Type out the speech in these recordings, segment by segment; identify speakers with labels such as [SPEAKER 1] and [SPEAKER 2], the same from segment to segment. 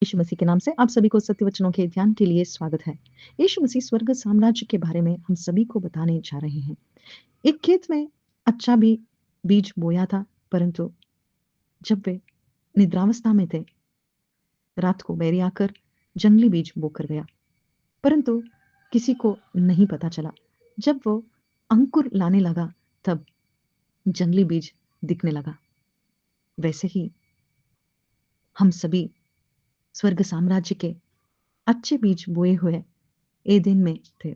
[SPEAKER 1] यीशु मसीह के नाम से आप सभी को सत्य वचनों के ध्यान के लिए स्वागत है। यीशु मसीह स्वर्ग साम्राज्य के बारे में हम सभी को बताने जा रहे हैं। एक खेत में अच्छा भी बीज बोया था, परंतु जब वे निद्रावस्था में थे, रात को बैरी आकर जंगली बीज बोकर गया, परंतु किसी को नहीं पता चला। जब वो अंकुर लाने लगा, तब जंगली बीज दिखने लगा। वैसे ही हम सभी स्वर्ग साम्राज्य के अच्छे बीज बोए हुए एदेन में थे।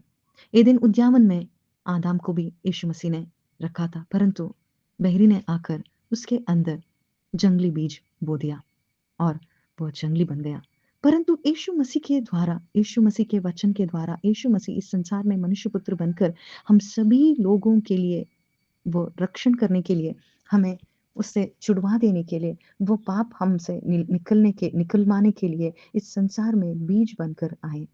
[SPEAKER 1] एदेन उद्यान में आदम को भी यीशु मसीह ने रखा था, परंतु बहरी ने आकर उसके अंदर जंगली बीज बो दिया और वो जंगली बन गया। परंतु यीशु मसीह के द्वारा, यीशु मसीह के वचन के द्वारा, यीशु मसीह इस संसार में मनुष्य पुत्र बनकर हम सभी लोगों के लिए, वो रक्षण करने के लिए, हमें उससे छुड़वा देने के लिए, वो पाप हमसे निकलवाने के लिए इस संसार में बीज बनकर आए।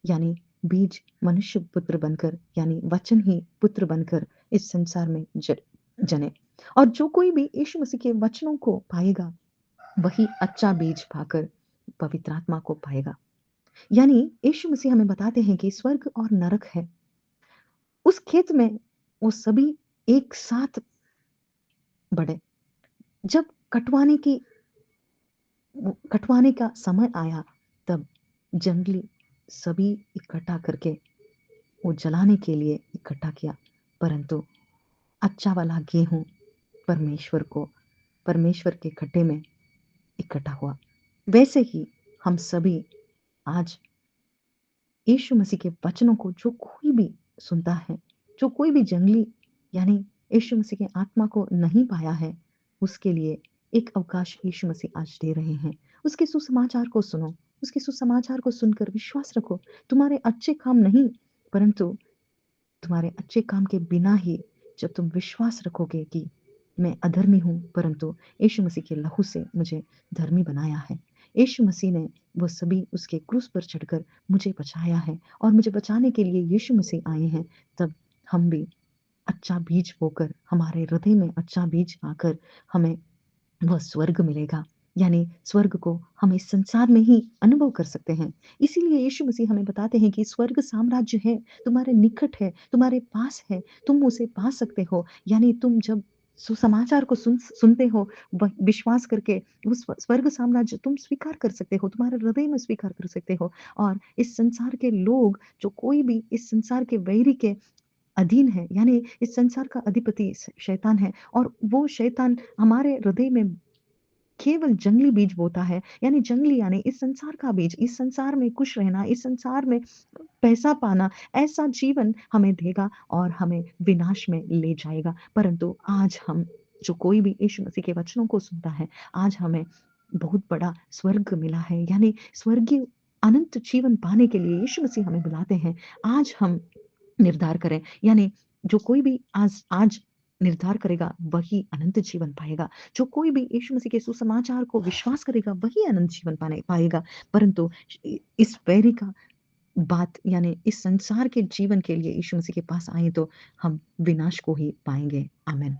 [SPEAKER 1] यानी बीज मनुष्य पुत्र बनकर, यानी वचन ही पुत्र बनकर इस संसार में जने। और जो कोई भी यीशु मसीह के वचनों को पाएगा, वही अच्छा बीज पाकर पवित्र आत्मा को पाएगा। यानी यीशु मसीह हमें बताते हैं कि स्वर्ग और नरक है। उस खेत में वो सभी एक साथ बढ़े। जब कटवाने का समय आया, तब जंगली सभी इकट्ठा करके वो जलाने के लिए इकट्ठा किया, परंतु अच्छा वाला गेहूं परमेश्वर के खड्डे में इकट्ठा हुआ। वैसे ही हम सभी आज यीशु मसीह के वचनों को जो कोई भी सुनता है, जो कोई भी जंगली यानी यीशु मसीह के आत्मा को नहीं पाया है, उसके लिए एक अवकाश यीशु मसीह आज दे रहे हैं। उसके सुसमाचार को सुनो, उसके सुसमाचार को सुनकर विश्वास रखो। तुम्हारे अच्छे काम नहीं, परंतु तुम्हारे अच्छे काम के बिना ही जब तुम विश्वास रखोगे कि मैं अधर्मी हूँ, परंतु यीशु मसीह के लहू से मुझे धर्मी बनाया है। यीशु मसीह ने वो सभी उसके क्रूस पर चढ़कर मुझे बचाया है और मुझे बचाने के लिए यीशु मसीह आए हैं। तब हम भी अच्छा बीज बोकर, हमारे हृदय में अच्छा बीज आकर हमें वह स्वर्ग मिलेगा। यानी स्वर्ग को हम इस संसार में ही अनुभव कर सकते हैं। इसीलिए यीशु मसीह हमें बताते हैं कि स्वर्ग साम्राज्य है, तुम्हारे निकट है, तुम्हारे पास है, तुम उसे पा सकते हो। यानी तुम जब सुसमाचार को सुनते हो, विश्वास करके उस स्वर्ग साम्राज्य तुम स्वीकार कर सकते हो, तुम्हारे हृदय में स्वीकार कर सकते हो। और इस संसार के लोग, जो कोई भी इस संसार के वैरी के अधीन है, यानी इस संसार का अधिपति शैतान है, और वो शैतान हमारे हृदय में केवल जंगली बीज बोता है। यानी जंगली यानी इस संसार का बीज, इस संसार में खुश रहना, इस संसार में पैसा पाना, ऐसा जीवन हमें देगा और हमें विनाश में ले जाएगा। परंतु आज हम, जो कोई भी यीशु मसीह के वचनों को सुनता है, आज हमें बहुत बड़ा स्वर्ग मिला है। यानी स्वर्गीय अनंत जीवन पाने के लिए यीशु मसीह हमें बुलाते हैं। आज हम निर्धार करें, यानी जो कोई भी आज आज निर्धार करेगा, वही अनंत जीवन पाएगा। जो कोई भी यीशु मसीह के सुसमाचार को विश्वास करेगा, वही अनंत जीवन पाने पाएगा। परंतु इस वैरी का बात, यानी इस संसार के जीवन के लिए यीशु मसीह के पास आए, तो हम विनाश को ही पाएंगे। आमेन।